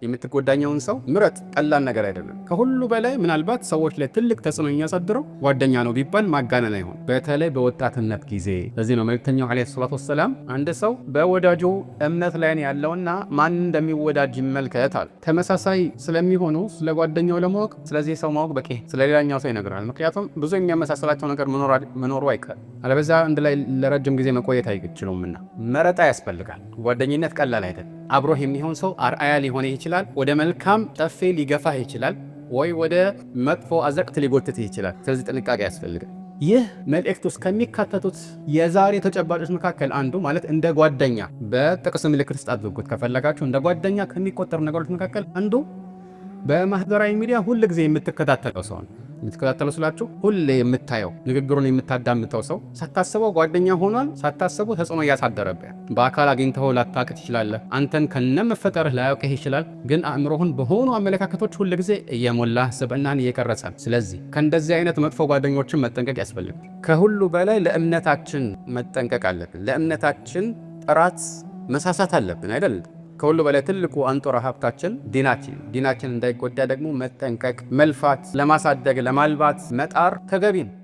የምትጎዳኛውን ሰው ምረጥ። ቀላል ነገር አይደለም። ከሁሉ በላይ ምናልባት ሰዎች ላይ ትልቅ ተጽዕኖ የሚያሳድረው ጓደኛ ነው ቢባል ማጋነን አይሆን፣ በተለይ በወጣትነት ጊዜ። ለዚህ ነው መልእክተኛው ዓለይሂ ሰላቱ ወሰላም አንድ ሰው በወዳጁ እምነት ላይ ያለውና ማን እንደሚወዳጅ ይመልከት አሉ። ተመሳሳይ ስለሚሆኑ ስለ ጓደኛው ለማወቅ ስለዚህ ሰው ማወቅ በቂ፣ ስለሌላኛው ሰው ይነግራል። ምክንያቱም ብዙ የሚያመሳሰላቸው ነገር መኖሩ አይቀርም። አለበዛ አንድ ላይ ለረጅም ጊዜ መቆየት አይችሉምና መረጣ ያስፈልጋል። ጓደኝነት ቀላል አይደለም። አብሮህ የሚሆን ሰው አርአያ ሊሆን ይችላል፣ ወደ መልካም ጠፌ ሊገፋህ ይችላል፣ ወይ ወደ መጥፎ አዘቅት ሊጎትትህ ይችላል። ስለዚህ ጥንቃቄ ያስፈልጋል። ይህ መልእክት ውስጥ ከሚካተቱት የዛሬ ተጨባጮች መካከል አንዱ ማለት እንደ ጓደኛ በጥቅስ ምልክት ውስጥ አድርጉት ከፈለጋችሁ፣ እንደ ጓደኛ ከሚቆጠሩ ነገሮች መካከል አንዱ በማህበራዊ ሚዲያ ሁል ጊዜ የምትከታተለው ሰው ነው። የምትከታተለው ስላችሁ ሁሌ የምታየው ንግግሩን የምታዳምጠው ሰው ሳታስበው ጓደኛ ሆኗል። ሳታስበው ተጽዕኖ እያሳደረብህ፣ በአካል አግኝተው ላታውቅ ትችላለህ። አንተን ከነመፈጠርህ ላያውቅህ ይችላል። ግን አእምሮህን በሆኑ አመለካከቶች ሁል ጊዜ እየሞላህ ስብዕናን እየቀረጸ። ስለዚህ ከእንደዚህ አይነት መጥፎ ጓደኞችን መጠንቀቅ ያስፈልጋል። ከሁሉ በላይ ለእምነታችን መጠንቀቅ አለብን። ለእምነታችን ጥራት መሳሳት አለብን አይደል? ከሁሉ በላይ ትልቁ አንጡራ ሀብታችን ዲናችን እንዳይጎዳ ደግሞ መጠንቀቅ፣ መልፋት፣ ለማሳደግ ለማልባት መጣር ተገቢ ነው።